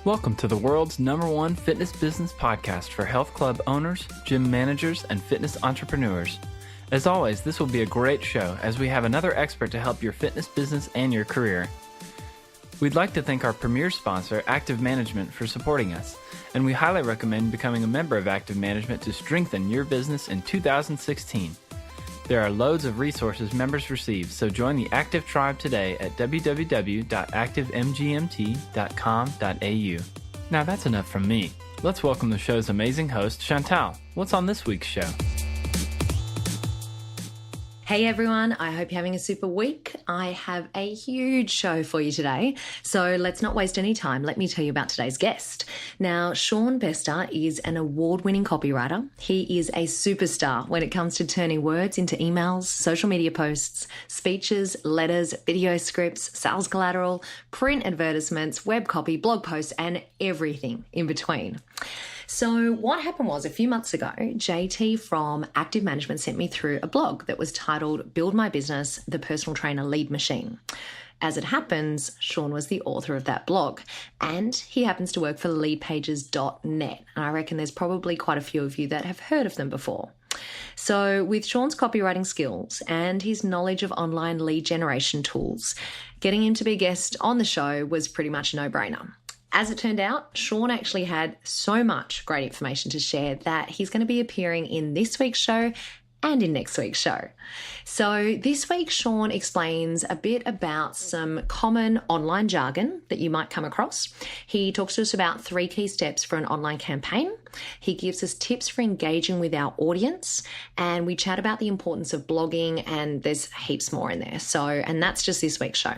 Welcome to the world's #1 fitness business podcast for health club owners, gym managers, and fitness entrepreneurs. As always, this will be a great show as we have another expert to help your fitness business and your career. We'd like to thank our premier sponsor, Active Management, for supporting us, and we highly recommend becoming a member of Active Management to strengthen your business in 2016. There are loads of resources members receive, so join the Active Tribe today at www.activemgmt.com.au. Now that's enough from me. Let's welcome the show's amazing host, Chantal. What's on this week's show? Hey everyone, I hope you're having a super week. I have a huge show for you today, so let's not waste any time. Let me tell you about today's guest. Now, Sean Bester is an award-winning copywriter. He is a superstar when it comes to turning words into emails, social media posts, speeches, letters, video scripts, sales collateral, print advertisements, web copy, blog posts, and everything in between. So what happened was a few months ago, JT from Active Management sent me through a blog that was titled Build My Business, the Personal Trainer Lead Machine. As it happens, Sean was the author of that blog, and he happens to work for LeadPages.net. And I reckon there's probably quite a few of you that have heard of them before. So with Sean's copywriting skills and his knowledge of online lead generation tools, getting him to be a guest on the show was pretty much a no-brainer. As it turned out, Sean actually had so much great information to share that he's going to be appearing in this week's show and in next week's show. So this week, Sean explains a bit about some common online jargon that you might come across. He talks to us about 3 key steps for an online campaign. He gives us tips for engaging with our audience, and we chat about the importance of blogging, and there's heaps more in there. And that's just this week's show.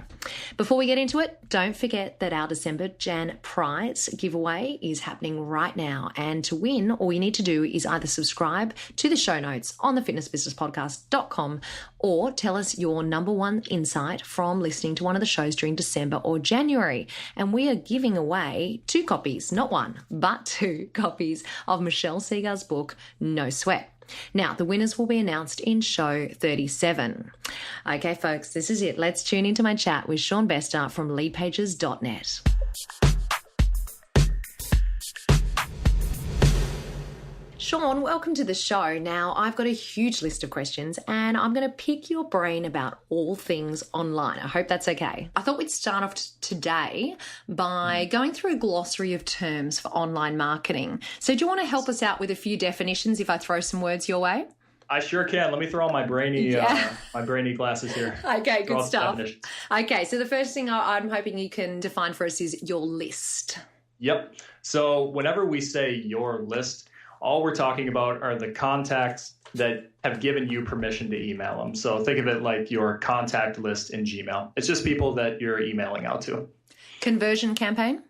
Before we get into it, don't forget that our December Jan prize giveaway is happening right now. And to win, all you need to do is either subscribe to the show notes on thefitnessbusinesspodcast.com or tell us your #1 insight from listening to one of the shows during December or January. And we are giving away 2 copies, not 1, but 2 copies of Michelle Segar's book, No Sweat. Now, the winners will be announced in show 37. Okay, folks, this is it. Let's tune into my chat with Sean Bester from LeadPages.net. Sean, welcome to the show. Now, I've got a huge list of questions and I'm going to pick your brain about all things online. I hope that's okay. I thought we'd start off today by going through a glossary of terms for online marketing. So do you want to help us out with a few definitions if I throw some words your way? I sure can. Let me throw on my brainy glasses here. Okay, good stuff. Okay, so the first thing I'm hoping you can define for us is your list. Yep. So whenever we say your list, all we're talking about are the contacts that have given you permission to email them. So think of it like your contact list in Gmail. It's just people that you're emailing out to. Conversion campaign?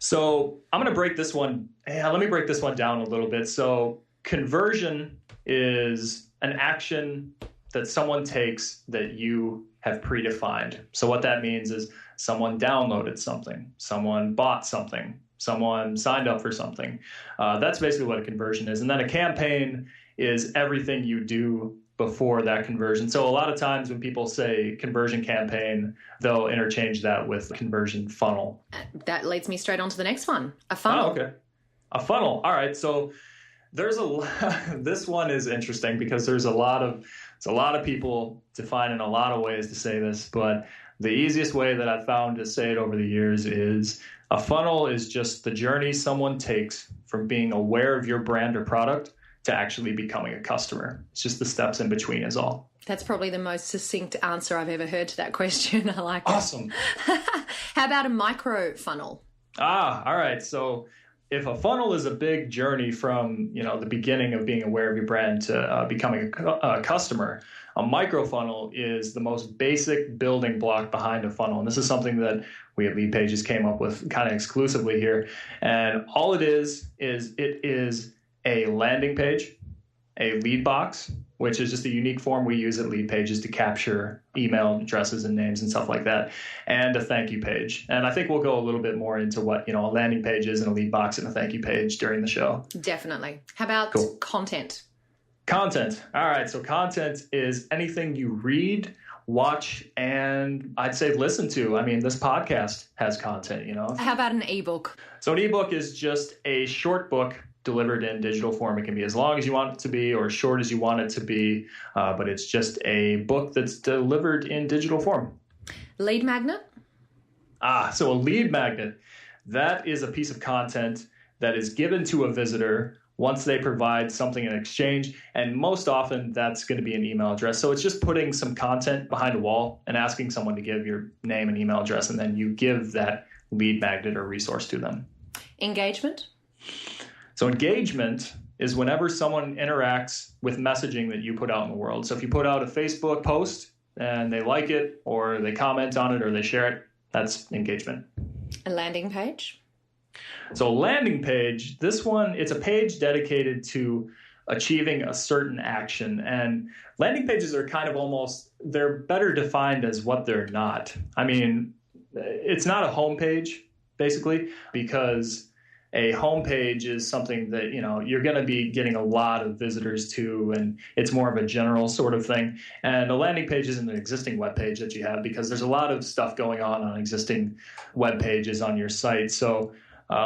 So I'm going to break this one. Let me break this one down a little bit. So conversion is an action that someone takes that you have predefined. So what that means is someone downloaded something, someone bought something, someone signed up for something. That's basically what a conversion is. And then a campaign is everything you do before that conversion. So a lot of times when people say conversion campaign, they'll interchange that with conversion funnel. That leads me straight on to the next one, a funnel. Oh, okay. A funnel. All right. So this one is interesting because there's a lot of people define in a lot of ways to say this, but the easiest way that I've found to say it over the years is a funnel is just the journey someone takes from being aware of your brand or product to actually becoming a customer. It's just the steps in between is all. That's probably the most succinct answer I've ever heard to that question. I like it. Awesome. How about a micro funnel? All right. So if a funnel is a big journey from, the beginning of being aware of your brand to becoming a customer, a micro funnel is the most basic building block behind a funnel. And this is something that we at LeadPages came up with kind of exclusively here. And all it is it is a landing page, a lead box, which is just a unique form we use at LeadPages to capture email addresses and names and stuff like that, and a thank you page. And I think we'll go a little bit more into what, a landing page is and a lead box and a thank you page during the show. Definitely. How about content? Content. All right. So content is anything you read, watch, and I'd say listen to. I mean, this podcast has content, How about an ebook? So an ebook is just a short book delivered in digital form. It can be as long as you want it to be or as short as you want it to be, but it's just a book that's delivered in digital form. Lead magnet? So a lead magnet, that is a piece of content that is given to a visitor once they provide something in exchange. And most often that's going to be an email address. So it's just putting some content behind a wall and asking someone to give your name and email address, and then you give that lead magnet or resource to them. Engagement? So engagement is whenever someone interacts with messaging that you put out in the world. So if you put out a Facebook post and they like it or they comment on it or they share it, that's engagement. A landing page? So a landing page, this one, it's a page dedicated to achieving a certain action. And landing pages are kind of they're better defined as what they're not. I mean, it's not a homepage, basically, because a homepage is something that, you're going to be getting a lot of visitors to, and it's more of a general sort of thing. And a landing page isn't an existing web page that you have, because there's a lot of stuff going on existing web pages on your site. So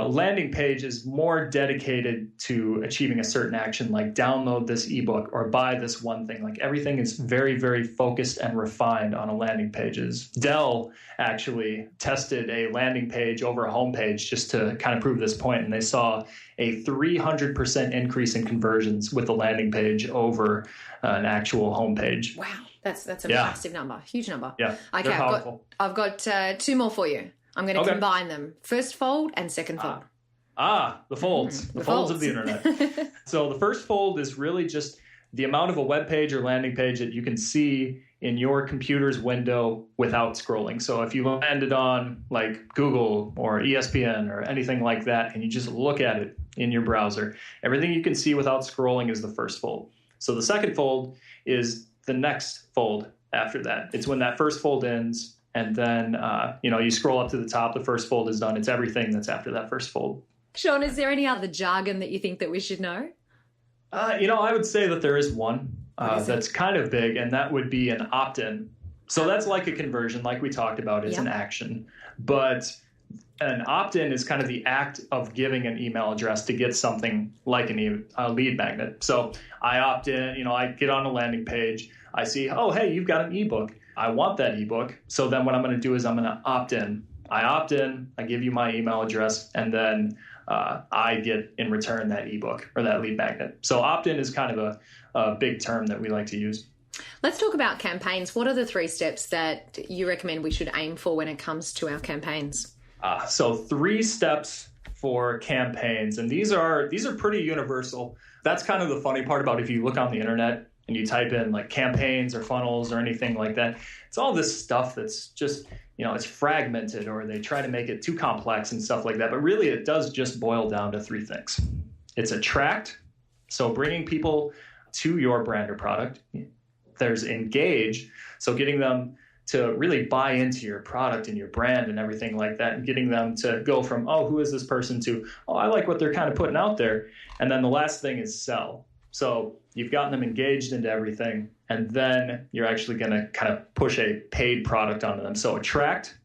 landing page is more dedicated to achieving a certain action, like download this ebook or buy this one thing. Like everything is very, very focused and refined on a landing pages. Dell actually tested a landing page over a homepage just to kind of prove this point, and they saw a 300% increase in conversions with the landing page over an actual homepage. Wow, that's a massive number, huge number. Yeah, okay, I've got two more for you. I'm going to combine them. First fold and second fold. The folds. The folds of the internet. So the first fold is really just the amount of a web page or landing page that you can see in your computer's window without scrolling. So if you landed on like Google or ESPN or anything like that, and you just look at it in your browser, everything you can see without scrolling is the first fold. So the second fold is the next fold after that. It's when that first fold ends. And then, you scroll up to the top, the first fold is done. It's everything that's after that first fold. Sean, is there any other jargon that you think that we should know? I would say that there is one that's kind of big, and that would be an opt-in. So that's like a conversion, like we talked about. It's an action. But an opt-in is kind of the act of giving an email address to get something like a lead magnet. So I opt in, I get on a landing page. I see, oh, hey, you've got an ebook. I want that ebook. So then what I'm going to do is I'm going to opt in. I opt in, I give you my email address, and then I get in return that ebook or that lead magnet. So opt in is kind of a big term that we like to use. Let's talk about campaigns. What are the 3 steps that you recommend we should aim for when it comes to our campaigns? So 3 steps for campaigns, and these are pretty universal. That's kind of the funny part about if you look on the internet and you type in like campaigns or funnels or anything like that, it's all this stuff that's just, it's fragmented, or they try to make it too complex and stuff like that. But really it does just boil down to 3 things. It's attract, so bringing people to your brand or product. There's engage, so getting them to really buy into your product and your brand and everything like that, and getting them to go from, oh, who is this person, to, oh, I like what they're kind of putting out there. And then the last thing is sell. So you've gotten them engaged into everything, and then you're actually going to kind of push a paid product onto them. So attract,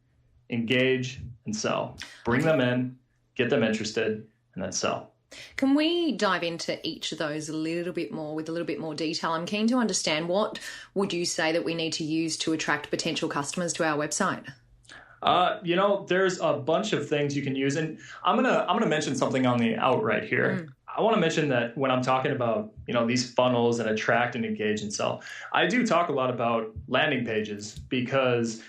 engage, and sell. Bring them in, get them interested, and then sell. Can we dive into each of those a little bit more with a little bit more detail? I'm keen to understand, what would you say that we need to use to attract potential customers to our website? There's a bunch of things you can use, and I'm gonna mention something on the outright here. I want to mention that when I'm talking about, these funnels and attract and engage and sell, I do talk a lot about landing pages, because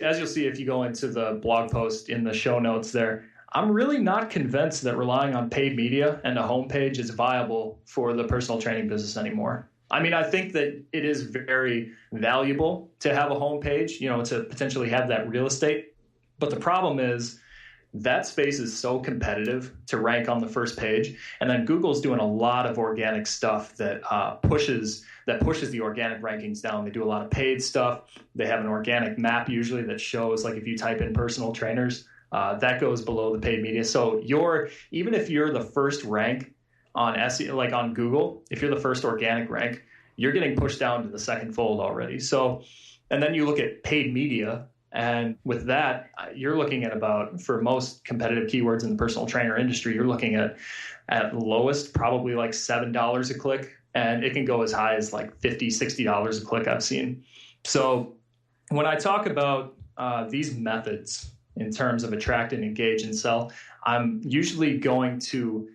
as you'll see if you go into the blog post in the show notes there, I'm really not convinced that relying on paid media and a homepage is viable for the personal training business anymore. I mean, I think that it is very valuable to have a homepage, to potentially have that real estate. But the problem is that space is so competitive to rank on the first page. And then Google's doing a lot of organic stuff that pushes the organic rankings down. They do a lot of paid stuff. They have an organic map usually that shows, like if you type in personal trainers, that goes below the paid media. So even if you're the first rank on SEO, like on Google, if you're the first organic rank, you're getting pushed down to the second fold already. So And then you look at paid media. And with that, you're looking at about, for most competitive keywords in the personal trainer industry, you're looking at lowest, probably like $7 a click. And it can go as high as like $50, $60 a click I've seen. So when I talk about these methods in terms of attract and engage and sell, I'm usually going to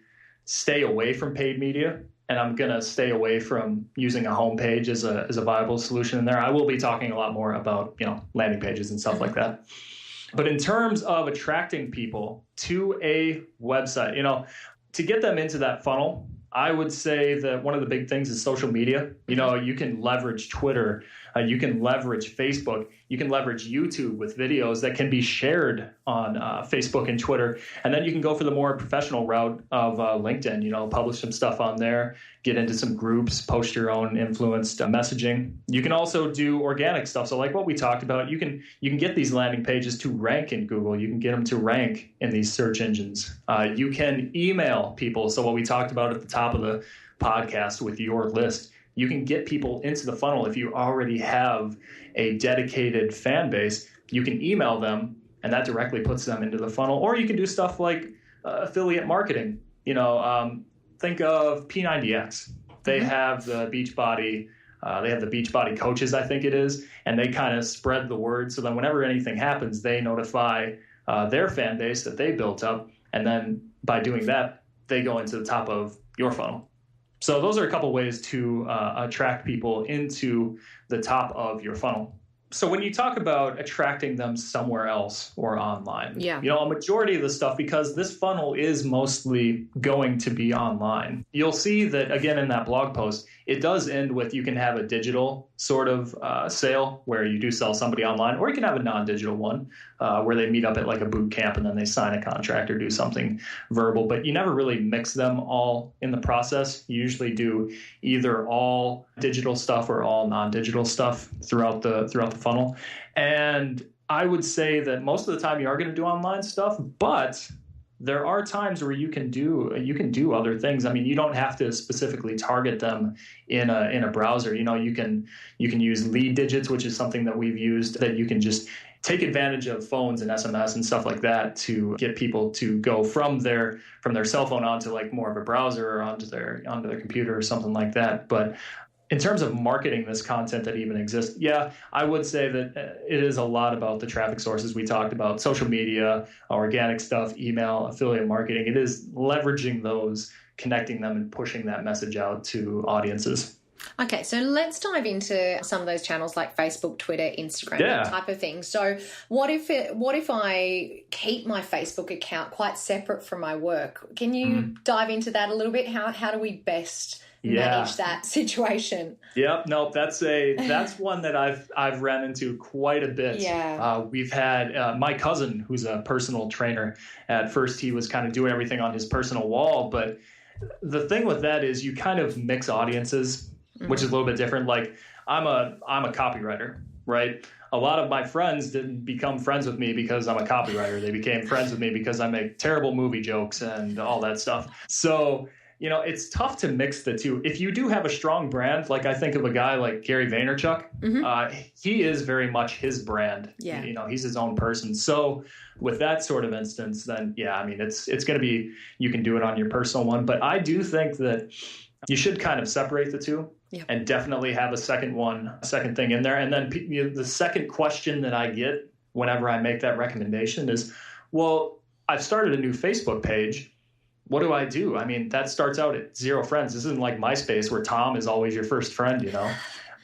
stay away from paid media, and I'm going to stay away from using a homepage as a viable solution in there. I will be talking a lot more about, landing pages and stuff like that. But in terms of attracting people to a website, to get them into that funnel, I would say that one of the big things is social media. You can leverage Twitter, you can leverage Facebook, you can leverage YouTube with videos that can be shared on Facebook and Twitter. And then you can go for the more professional route of LinkedIn, publish some stuff on there, get into some groups, post your own influenced messaging. You can also do organic stuff. So like what we talked about, you can get these landing pages to rank in Google. You can get them to rank in these search engines. You can email people. So what we talked about at the top of the podcast with your list, you can get people into the funnel. If you already have a dedicated fan base, you can email them, and that directly puts them into the funnel. Or you can do stuff like affiliate marketing. Think of P90X. They have the Beachbody. They have the Beachbody coaches, I think it is, and they kind of spread the word. So then whenever anything happens, they notify their fan base that they built up, and then by doing that, they go into the top of your funnel. So those are a couple ways to attract people into the top of your funnel. So when you talk about attracting them somewhere else or online, a majority of the stuff, because this funnel is mostly going to be online, you'll see that, again, in that blog post, it does end with you can have a digital sort of sale where you do sell somebody online, or you can have a non-digital one where they meet up at like a boot camp and then they sign a contract or do something verbal. But you never really mix them all in the process. You usually do either all digital stuff or all non-digital stuff throughout the funnel. And I would say that most of the time you are going to do online stuff, but there are times where you can do other things. I mean, you don't have to specifically target them in a browser. You can use lead digits, which is something that we've used, that you can just take advantage of phones and SMS and stuff like that to get people to go from their cell phone onto like more of a browser or onto their computer or something like that. But in terms of marketing this content that even exists, I would say that it is a lot about the traffic sources we talked about: social media, organic stuff, email, affiliate marketing. It is leveraging those, connecting them, and pushing that message out to audiences. Okay, so let's dive into some of those channels like Facebook, Twitter, Instagram, that type of thing. So what if I keep my Facebook account quite separate from my work? Can you dive into that a little bit? How do we best manage that situation? Yep. No, that's one that I've ran into quite a bit. Yeah. We've had my cousin, who's a personal trainer. At first, he was kind of doing everything on his personal wall, but the thing with that is you kind of mix audiences, which is a little bit different. Like I'm a copywriter, right? A lot of my friends didn't become friends with me because I'm a copywriter. They became friends with me because I make terrible movie jokes and all that stuff. So it's tough to mix the two. If you do have a strong brand, like I think of a guy like Gary Vaynerchuk, he is very much his brand. Yeah. He's his own person. So with that sort of instance, then it's going to be, you can do it on your personal one. But I do think that you should kind of separate the two and definitely have a second thing in there. And then the second question that I get whenever I make that recommendation is, well, I've started a new Facebook page. What do I do? I mean, that starts out at 0 friends. This isn't like MySpace where Tom is always your first friend,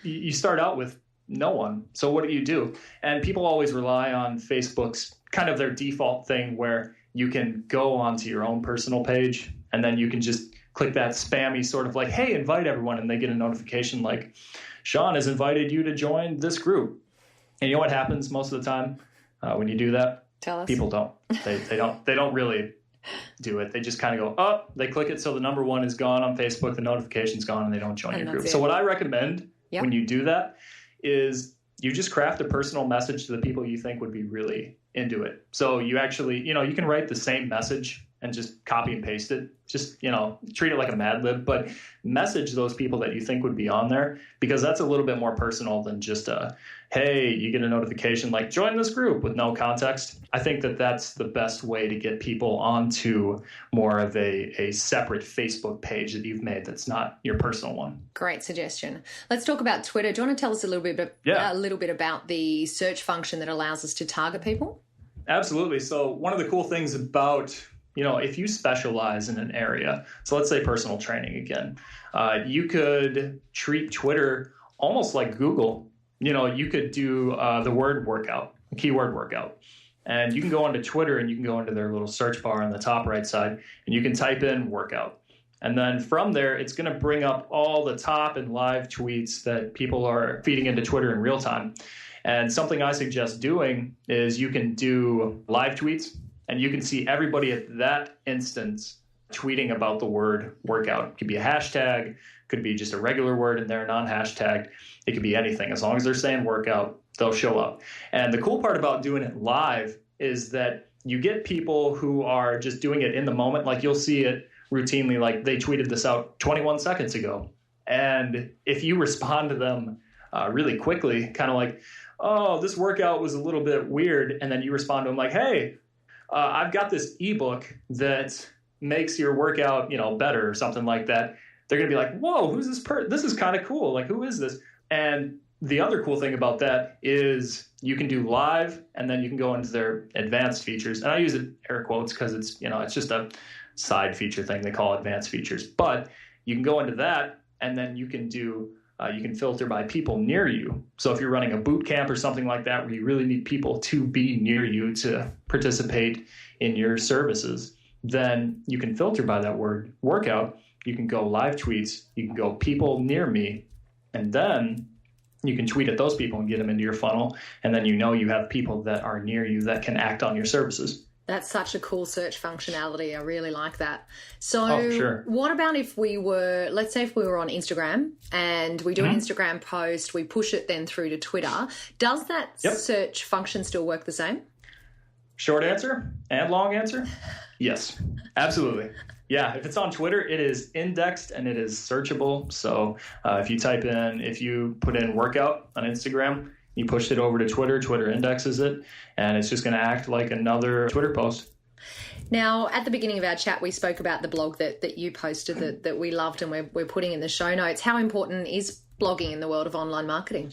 You start out with no one. So what do? And people always rely on Facebook's kind of their default thing where you can go onto your own personal page and then you can just click that spammy sort of like, hey, invite everyone. And they get a notification like, Sean has invited you to join this group. And you know what happens most of the time when you do that? Tell us. People don't. They don't really do it. They just kind of go, they click it. So the number 1 is gone on Facebook. The notification's gone and they don't join your group. So what I recommend when you do that is you just craft a personal message to the people you think would be really into it. So you actually, you can write the same message and just copy and paste it. Just, treat it like a Mad Lib, but message those people that you think would be on there, because that's a little bit more personal than just hey, you get a notification like join this group with no context. I think that that's the best way to get people onto more of a separate Facebook page that you've made that's not your personal one. Great suggestion. Let's talk about Twitter. Do you want to tell us a little bit about the search function that allows us to target people? Absolutely. So one of the cool things about, if you specialize in an area, so let's say personal training again, you could treat Twitter almost like Google. You could do the word workout, a keyword workout. And you can go onto Twitter and you can go into their little search bar on the top right side and you can type in workout. And then from there, it's going to bring up all the top and live tweets that people are feeding into Twitter in real time. And something I suggest doing is you can do live tweets and you can see everybody at that instance tweeting about the word workout. It could be a hashtag, could be just a regular word in there, non-hashtagged. It could be anything. As long as they're saying workout, they'll show up. And the cool part about doing it live is that you get people who are just doing it in the moment. Like you'll see it routinely, like they tweeted this out 21 seconds ago. And if you respond to them really quickly, kind of like, oh, this workout was a little bit weird. And then you respond to them like, hey, I've got this ebook that makes your workout, better or something like that. They're going to be like, whoa, who's this this is kind of cool. Like, who is this? And the other cool thing about that is you can do live and then you can go into their advanced features. And I use it air quotes because it's, it's just a side feature thing they call advanced features. But you can go into that and then you can do you can filter by people near you. So if you're running a boot camp or something like that where you really need people to be near you to participate in your services, then you can filter by that word workout. You can go live tweets. You can go people near me. And then you can tweet at those people and get them into your funnel. And then you have people that are near you that can act on your services. That's such a cool search functionality. I really like that. So What about if let's say if we were on Instagram and we do an Instagram post, we push it then through to Twitter. Does that search function still work the same? Short answer and long answer, yes, absolutely. Yeah, if it's on Twitter, it is indexed and it is searchable. So if you put in workout on Instagram, you push it over to Twitter, Twitter indexes it, and it's just going to act like another Twitter post. Now, at the beginning of our chat, we spoke about the blog that you posted that we loved and we're putting in the show notes. How important is blogging in the world of online marketing?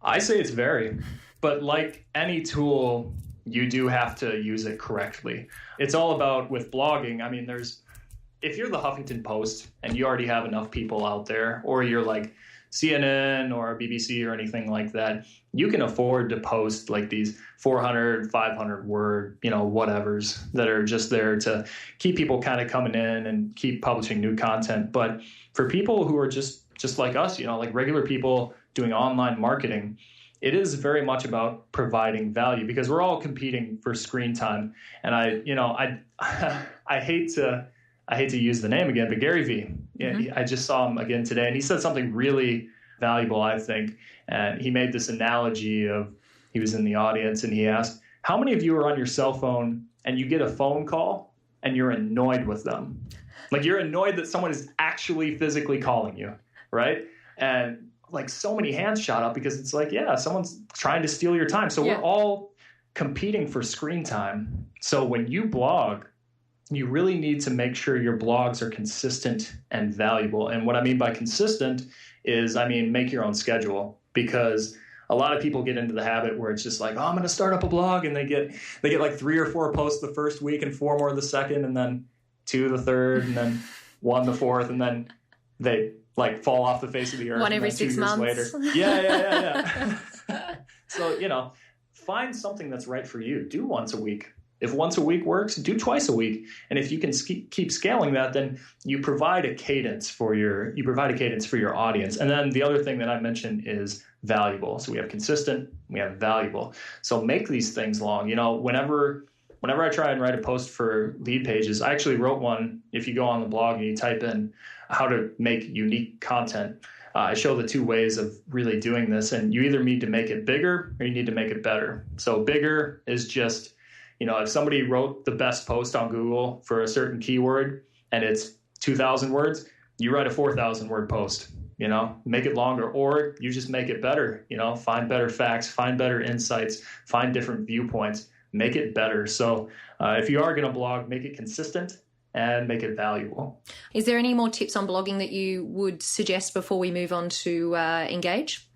I say it's very, but like any tool, you do have to use it correctly. It's all about with blogging. I mean, if you're the Huffington Post and you already have enough people out there, or you're like CNN or BBC or anything like that, you can afford to post like these 400, 500 word, whatevers that are just there to keep people kind of coming in and keep publishing new content. But for people who are just like us, like regular people doing online marketing, it is very much about providing value because we're all competing for screen time. And I hate to use the name again, but Gary Vee, I just saw him again today and he said something really valuable, I think. And he made this analogy of, he was in the audience and he asked, how many of you are on your cell phone and you get a phone call and you're annoyed with them? Like you're annoyed that someone is actually physically calling you, right? And like so many hands shot up because it's like, yeah, someone's trying to steal your time. So we're all competing for screen time. So when you blog, you really need to make sure your blogs are consistent and valuable. And what I mean by consistent is, make your own schedule, because a lot of people get into the habit where it's just like, oh, I'm going to start up a blog. And they get like 3 or 4 posts the first week and 4 more the second, and then 2 the third, and then 1 the fourth. And then they like fall off the face of the earth. 1 every 6 months. Later. Yeah. So, find something that's right for you. Do once a week. If once a week works, do twice a week. And if you can keep scaling that, then you provide a cadence for your audience. And then the other thing that I mentioned is valuable. So we have consistent, we have valuable. So make these things long. Whenever I try and write a post for LeadPages, I actually wrote one. If you go on the blog and you type in how to make unique content, I show the 2 ways of really doing this. And you either need to make it bigger or you need to make it better. So bigger is just If somebody wrote the best post on Google for a certain keyword and it's 2,000 words, you write a 4,000 word post, make it longer, or you just make it better, find better facts, find better insights, find different viewpoints, make it better. So if you are going to blog, make it consistent and make it valuable. Is there any more tips on blogging that you would suggest before we move on to engage?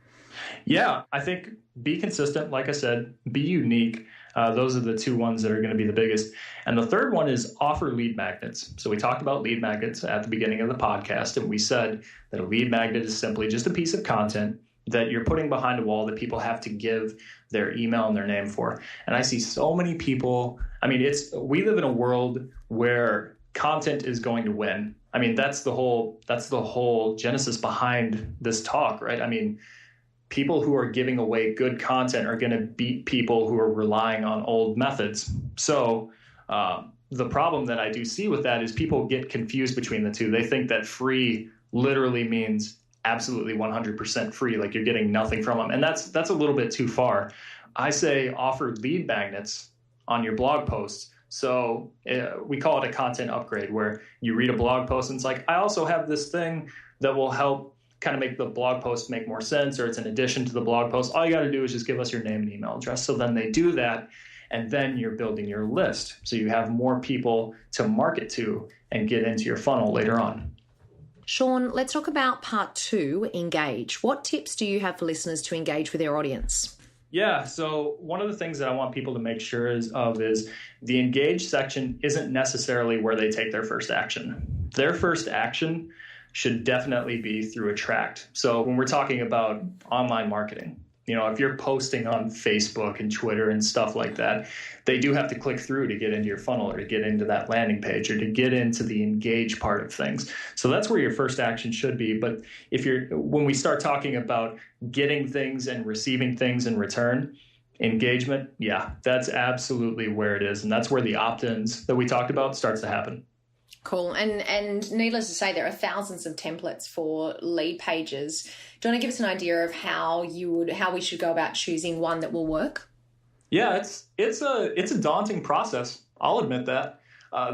Yeah, I think be consistent. Like I said, be unique. Those are the two ones that are going to be the biggest. And the third one is offer lead magnets. So we talked about lead magnets at the beginning of the podcast, and we said that a lead magnet is simply just a piece of content that you're putting behind a wall that people have to give their email and their name for. And I see so many people. We live in a world where content is going to win. That's the whole genesis behind this talk, right? People who are giving away good content are going to beat people who are relying on old methods. So the problem that I do see with that is people get confused between the two. They think that free literally means absolutely 100% free, like you're getting nothing from them. And that's a little bit too far. I say offer lead magnets on your blog posts. So we call it a content upgrade, where you read a blog post and it's like, I also have this thing that will help kind of make the blog post make more sense, or it's an addition to the blog post. All you got to do is just give us your name and email address. So then they do that, and then you're building your list. So you have more people to market to and get into your funnel later on. Sean, let's talk about part 2, engage. What tips do you have for listeners to engage with their audience? Yeah, so one of the things that I want people to make sure is the engage section isn't necessarily where they take their first action. Their first action should definitely be through attract. So when we're talking about online marketing, if you're posting on Facebook and Twitter and stuff like that, they do have to click through to get into your funnel, or to get into that landing page, or to get into the engage part of things. So that's where your first action should be. But when we start talking about getting things and receiving things in return, engagement, yeah, that's absolutely where it is. And that's where the opt-ins that we talked about starts to happen. Cool. And needless to say, there are thousands of templates for LeadPages. Do you want to give us an idea of how we should go about choosing one that will work? Yeah, it's a daunting process. I'll admit that.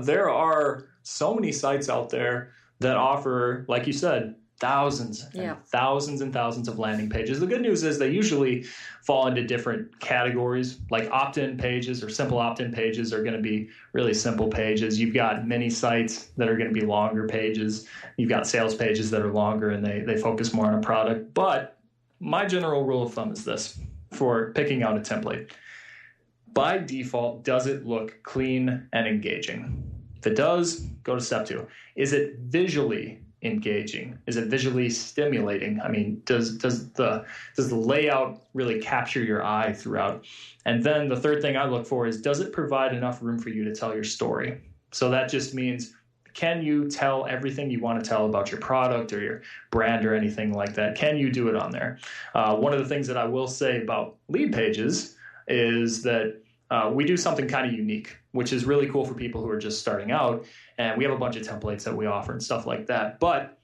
There are so many sites out there that offer, like you said, thousands and thousands and thousands of landing pages. The good news is they usually fall into different categories, like opt-in pages or simple opt-in pages are going to be really simple pages. You've got many sites that are going to be longer pages. You've got sales pages that are longer and they focus more on a product. But my general rule of thumb is this for picking out a template. By default, does it look clean and engaging? If it does, go to step 2. Is it visually engaging? Is it visually stimulating? Does the layout really capture your eye throughout? And then the third thing I look for is, does it provide enough room for you to tell your story? So that just means, can you tell everything you want to tell about your product or your brand or anything like that? Can you do it on there? One of the things that I will say about LeadPages is that we do something kind of unique, which is really cool for people who are just starting out. And we have a bunch of templates that we offer and stuff like that. But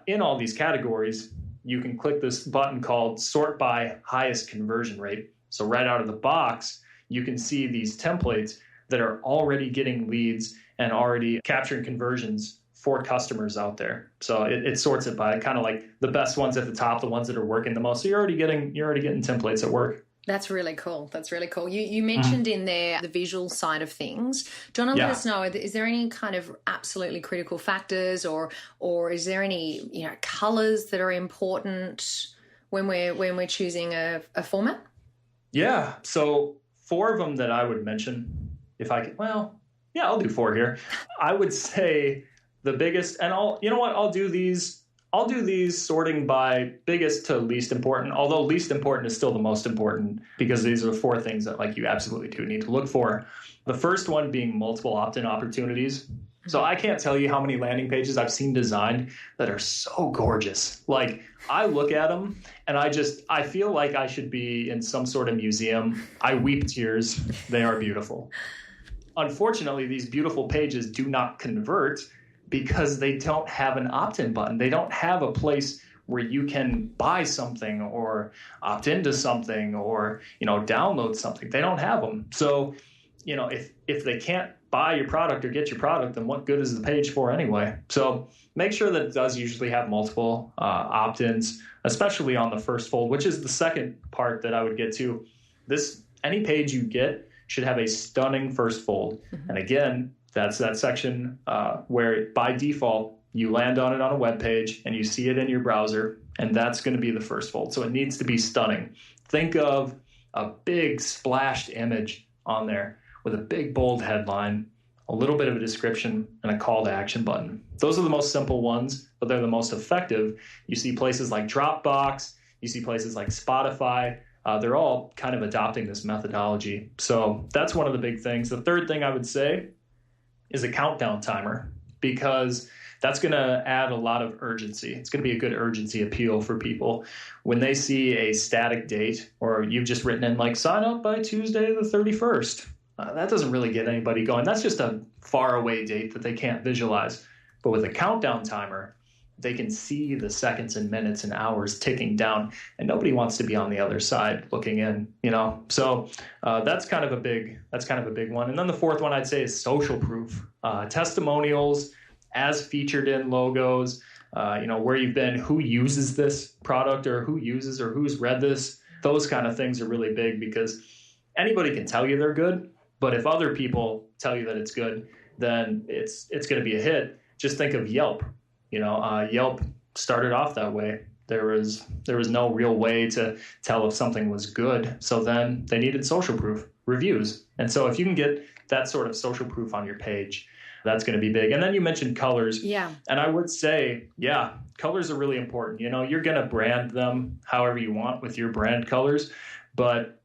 in all these categories, you can click this button called Sort by Highest Conversion Rate. So right out of the box, you can see these templates that are already getting leads and already capturing conversions for customers out there. So it sorts it by kind of like the best ones at the top, the ones that are working the most. So you're already getting templates that work. That's really cool. You mentioned in there the visual side of things. Do you want to let us know, is there any kind of absolutely critical factors or is there any colors that are important when we're choosing a format? Yeah. So 4 of them that I would mention, if I could, I'll do 4 here. I would say the biggest, and I'll do these sorting by biggest to least important, although least important is still the most important because these are 4 things that you absolutely do need to look for. The first one being multiple opt-in opportunities. So I can't tell you how many landing pages I've seen designed that are so gorgeous. I look at them and I feel like I should be in some sort of museum. I weep tears. They are beautiful. Unfortunately, these beautiful pages do not convert because they don't have an opt-in button. They don't have a place where you can buy something or opt into something or, download something. They don't have them. So if they can't buy your product or get your product, then what good is the page for anyway? So make sure that it does usually have multiple opt-ins, especially on the first fold, which is the second part that I would get to. Any page you get should have a stunning first fold. Mm-hmm. And again, that's that section where by default, you land on it on a web page and you see it in your browser, and that's going to be the first fold. So it needs to be stunning. Think of a big splashed image on there with a big bold headline, a little bit of a description, and a call to action button. Those are the most simple ones, but they're the most effective. You see places like Dropbox, you see places like Spotify, they're all kind of adopting this methodology. So that's one of the big things. The third thing I would say is a countdown timer, because that's going to add a lot of urgency. It's going to be a good urgency appeal for people. When they see a static date, or you've just written in like sign up by Tuesday the 31st, that doesn't really get anybody going. That's just a far away date that they can't visualize. But with a countdown timer, they can see the seconds and minutes and hours ticking down, and nobody wants to be on the other side looking in, So that's kind of a big one. And then the fourth one I'd say is social proof, testimonials as featured in logos, where you've been, who uses this product, or who's read this. Those kind of things are really big, because anybody can tell you they're good, but if other people tell you that it's good, then it's going to be a hit. Just think of Yelp. Yelp started off that way. There was no real way to tell if something was good. So then they needed social proof, reviews. And so if you can get that sort of social proof on your page, that's going to be big. And then you mentioned colors. Yeah. And I would say, colors are really important. You're going to brand them however you want with your brand colors. But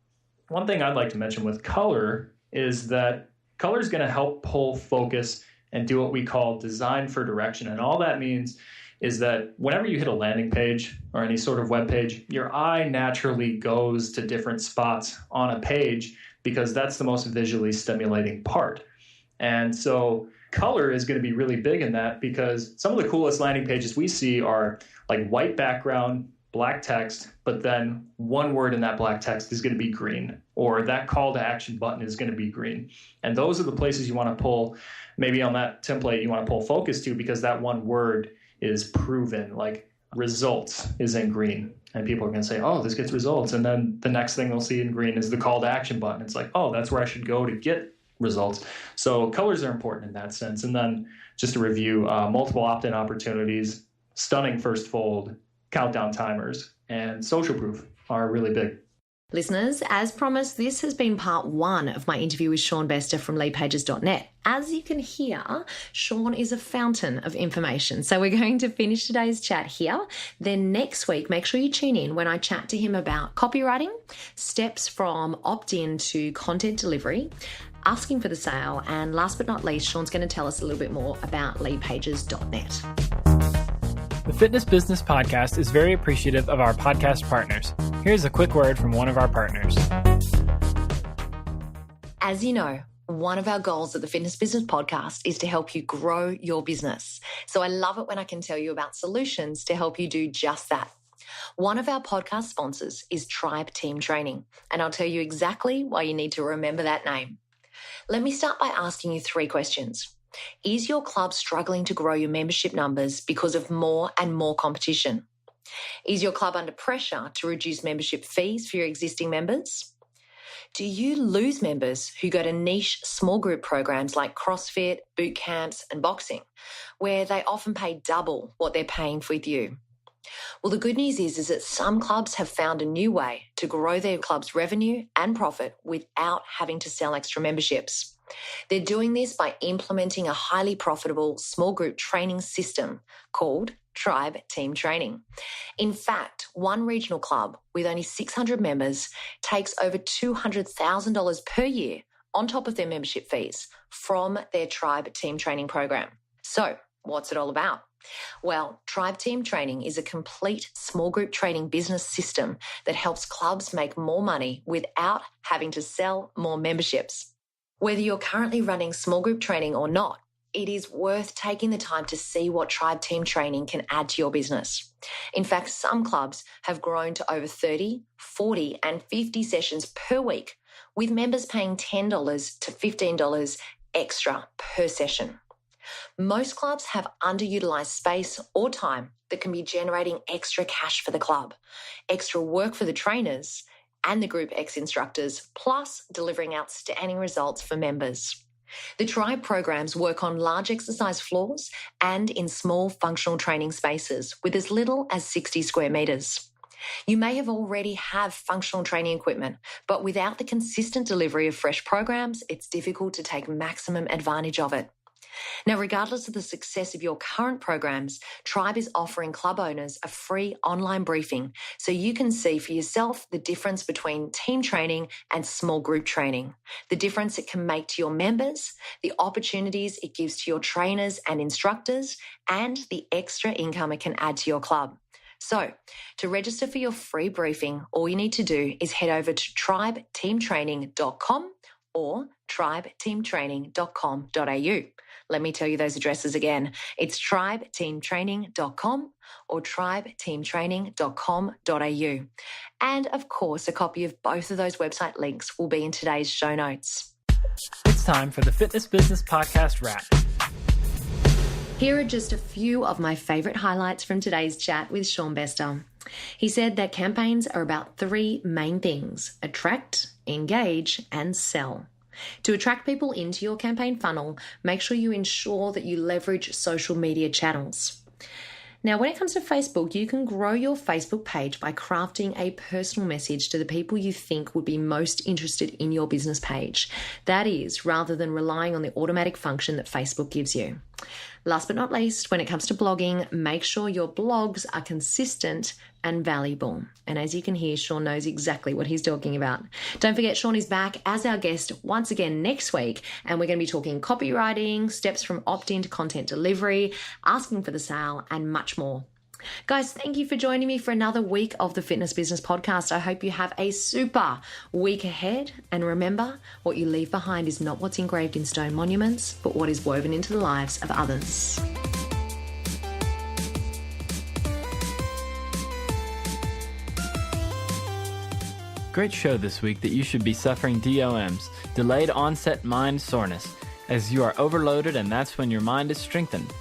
one thing I'd like to mention with color is that color is going to help pull focus and do what we call design for direction. And all that means is that whenever you hit a landing page or any sort of web page, your eye naturally goes to different spots on a page, because that's the most visually stimulating part. And so color is going to be really big in that, because some of the coolest landing pages we see are like white background, black text, but then one word in that black text is going to be green, or that call to action button is going to be green. And those are the places you want to pull, maybe on that template, you want to pull focus to, because that one word is proven, like results is in green. And people are going to say, oh, this gets results. And then the next thing they'll see in green is the call to action button. It's like, oh, that's where I should go to get results. So colors are important in that sense. And then just to review, multiple opt-in opportunities, stunning first fold, countdown timers, and social proof are really big. Listeners, as promised, this has been part one of my interview with Sean Bester from LeadPages.net. As you can hear, Sean is a fountain of information. So we're going to finish today's chat here. Then next week, make sure you tune in when I chat to him about copywriting, steps from opt-in to content delivery, asking for the sale, and last but not least, Sean's going to tell us a little bit more about LeadPages.net. The Fitness Business Podcast is very appreciative of our podcast partners. Here's a quick word from one of our partners. As you know, one of our goals at the Fitness Business Podcast is to help you grow your business. So I love it when I can tell you about solutions to help you do just that. One of our podcast sponsors is Tribe Team Training, and I'll tell you exactly why you need to remember that name. Let me start by asking you 3 questions. Is your club struggling to grow your membership numbers because of more and more competition? Is your club under pressure to reduce membership fees for your existing members? Do you lose members who go to niche small group programs like CrossFit, boot camps, and boxing, where they often pay double what they're paying with you? Well, the good news is that some clubs have found a new way to grow their club's revenue and profit without having to sell extra memberships. They're doing this by implementing a highly profitable small group training system called Tribe Team Training. In fact, one regional club with only 600 members takes over $200,000 per year on top of their membership fees from their Tribe Team Training program. So, what's it all about? Well, Tribe Team Training is a complete small group training business system that helps clubs make more money without having to sell more memberships. Whether you're currently running small group training or not, it is worth taking the time to see what Tribe Team Training can add to your business. In fact, some clubs have grown to over 30, 40, and 50 sessions per week with members paying $10 to $15 extra per session. Most clubs have underutilized space or time that can be generating extra cash for the club, extra work for the trainers and the Group X instructors, plus delivering outstanding results for members. The Tribe programs work on large exercise floors and in small functional training spaces with as little as 60 square meters. You may have already have functional training equipment, but without the consistent delivery of fresh programs, it's difficult to take maximum advantage of it. Now, regardless of the success of your current programs, Tribe is offering club owners a free online briefing so you can see for yourself the difference between team training and small group training, the difference it can make to your members, the opportunities it gives to your trainers and instructors, and the extra income it can add to your club. So, to register for your free briefing, all you need to do is head over to tribeteamtraining.com or tribeteamtraining.com.au. Let me tell you those addresses again. It's tribeteamtraining.com or tribeteamtraining.com.au. And of course, a copy of both of those website links will be in today's show notes. It's time for the Fitness Business Podcast Wrap. Here are just a few of my favorite highlights from today's chat with Sean Bester. He said that campaigns are about three main things: attract, engage, and sell. To attract people into your campaign funnel, make sure you ensure that you leverage social media channels. Now, when it comes to Facebook, you can grow your Facebook page by crafting a personal message to the people you think would be most interested in your business page. That is, rather than relying on the automatic function that Facebook gives you. Last but not least, when it comes to blogging, make sure your blogs are consistent and valuable. And as you can hear, Sean knows exactly what he's talking about. Don't forget, Sean is back as our guest once again next week, and we're going to be talking copywriting, steps from opt-in to content delivery, asking for the sale, and much more. Guys, thank you for joining me for another week of the Fitness Business Podcast. I hope you have a super week ahead. And remember, what you leave behind is not what's engraved in stone monuments, but what is woven into the lives of others. Great show this week that you should be suffering DOMs, delayed onset mind soreness, as you are overloaded, and that's when your mind is strengthened.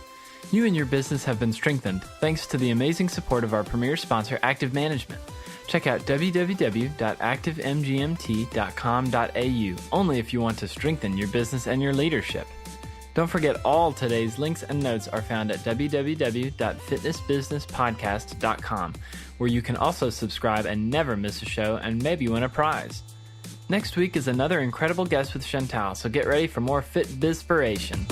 You and your business have been strengthened thanks to the amazing support of our premier sponsor, Active Management. Check out www.activemgmt.com.au only if you want to strengthen your business and your leadership. Don't forget, all today's links and notes are found at www.fitnessbusinesspodcast.com, where you can also subscribe and never miss a show and maybe win a prize. Next week is another incredible guest with Chantal, so get ready for more Fit Bizpiration.